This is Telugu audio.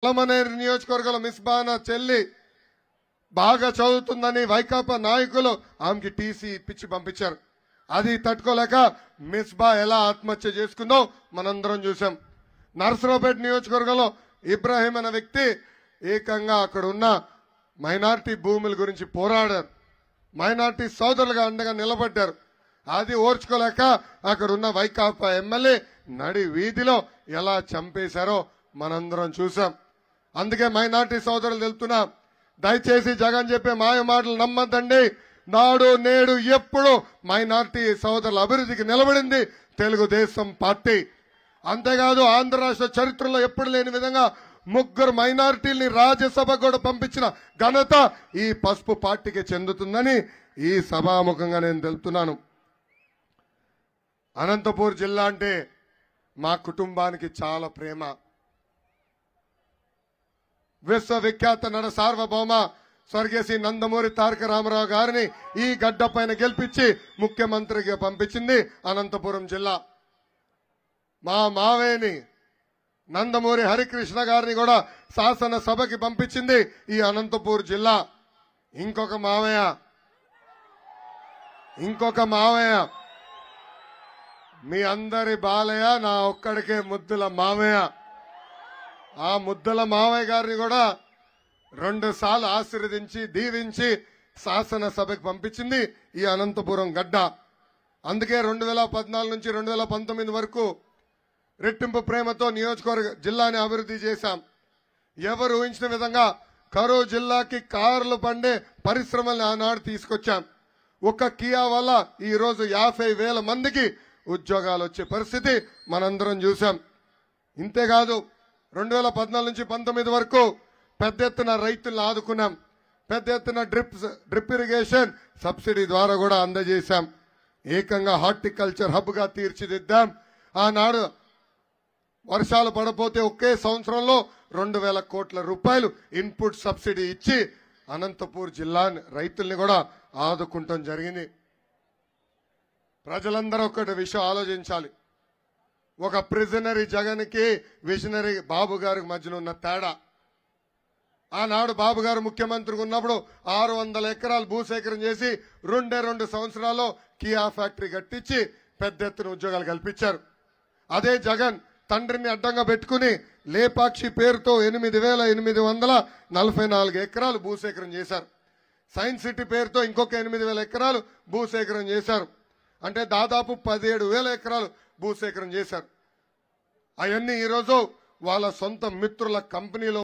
పలమనేరు నియోజకవర్గంలో మిస్బానా చెల్లి బాగా చదువుతుందని వైకాపా నాయకులు ఆమెకి టీసీ ఇప్పించి పంపించారు. అది తట్టుకోలేక మిస్బా ఎలా ఆత్మహత్య చేసుకుందో మనందరం చూసాం. నర్సరావుపేట నియోజకవర్గంలో ఇబ్రాహీం అనే వ్యక్తి ఏకంగా అక్కడ ఉన్న మైనారిటీ భూముల గురించి పోరాడారు. మైనారిటీ సోదరులుగా అండగా నిలబడ్డారు. అది ఓర్చుకోలేక అక్కడ ఉన్న వైకాపా ఎమ్మెల్యే నడి వీధిలో ఎలా చంపేశారో మనందరం చూసాం. అందుకే మైనారిటీ సోదరులు తెలుపుతున్నాం, దయచేసి జగన్ చెప్పే మాయ మాటలు నమ్మద్దండి. నాడు నేడు ఎప్పుడు మైనారిటీ సోదరుల అభివృద్ధికి నిలబడింది తెలుగుదేశం పార్టీ. అంతేకాదు ఆంధ్ర రాష్ట్ర చరిత్రలో ఎప్పుడు లేని విధంగా 3 మైనారిటీల్ని రాజ్యసభ కూడా పంపించిన ఘనత ఈ పసుపు పార్టీకి చెందుతుందని ఈ సభాముఖంగా నేను తెలుపుతున్నాను. అనంతపూర్ జిల్లా అంటే మా కుటుంబానికి చాలా ప్రేమ. విశ్వవిఖ్యాత నట సార్వభౌమ స్వర్గీయ శ్రీ నందమూరి తారక రామారావు గారిని ఈ గడ్డ పైన గెలిపించి ముఖ్యమంత్రిగా పంపించింది అనంతపురం జిల్లా. మా మావేని నందమూరి హరికృష్ణ గారిని కూడా శాసనసభకి పంపించింది ఈ అనంతపూర్ జిల్లా. ఇంకొక మావయ్య మీ అందరి బాలయ్య, నా ఒక్కడికే ముద్దుల మావయ్య. ఆ ముద్దుల మావయ్య గారిని కూడా 2 సార్లు ఆశీర్వదించి దీవించి శాసనసభకి పంపించింది ఈ అనంతపురం గడ్డ. అందుకే 2014 నుంచి 2019 వరకు రెట్టింపు ప్రేమతో నియోజకవర్గ జిల్లాని అభివృద్ధి చేశాం. ఎవరు ఊహించిన విధంగా కరూరు జిల్లాకి కార్లు పండే పరిశ్రమల్ని ఆనాడు తీసుకొచ్చాం. ఒక కియా వల్ల ఈ రోజు 50,000 మందికి ఉద్యోగాలు వచ్చే పరిస్థితి మనందరం చూసాం. ఇంతేకాదు 2014 నుంచి 19 వరకు పెద్ద ఎత్తున రైతులను ఆదుకున్నాం. పెద్ద ఎత్తున డ్రిప్ ఇరిగేషన్ సబ్సిడీ ద్వారా కూడా అందజేశాం. ఏకంగా హార్టికల్చర్ హబ్ గా తీర్చిదిద్దాం. ఆనాడు వర్షాలు పడపోతే ఒకే సంవత్సరంలో 2,000 కోట్ల రూపాయలు ఇన్పుట్ సబ్సిడీ ఇచ్చి అనంతపూర్ జిల్లా రైతుల్ని కూడా ఆదుకుంటాం జరిగింది. ప్రజలందరూ ఒకటి విషయం ఆలోచించాలి. ఒక ప్రిజనరీ జగన్ కి విజనరీ బాబు గారికి మధ్యన ఉన్న తేడా. ఆనాడు బాబు గారు ముఖ్యమంత్రిగా ఉన్నప్పుడు 600 ఎకరాలు భూసేకరణ చేసి 2 సంవత్సరాల్లో కియా ఫ్యాక్టరీ కట్టించి పెద్ద ఎత్తున ఉద్యోగాలు కల్పించారు. అదే జగన్ తండ్రిని అడ్డంగా పెట్టుకుని లేపాక్షి పేరుతో 8,844 ఎకరాలు భూసేకరణ చేశారు. సైన్స్ సిటీ పేరుతో ఇంకొక 8,000 ఎకరాలు భూసేకరణ చేశారు. అంటే దాదాపు 17,000 ఎకరాలు భూసేకరణ చేశారు. అవన్నీ ఈరోజు వాళ్ళ సొంత మిత్రుల కంపెనీలో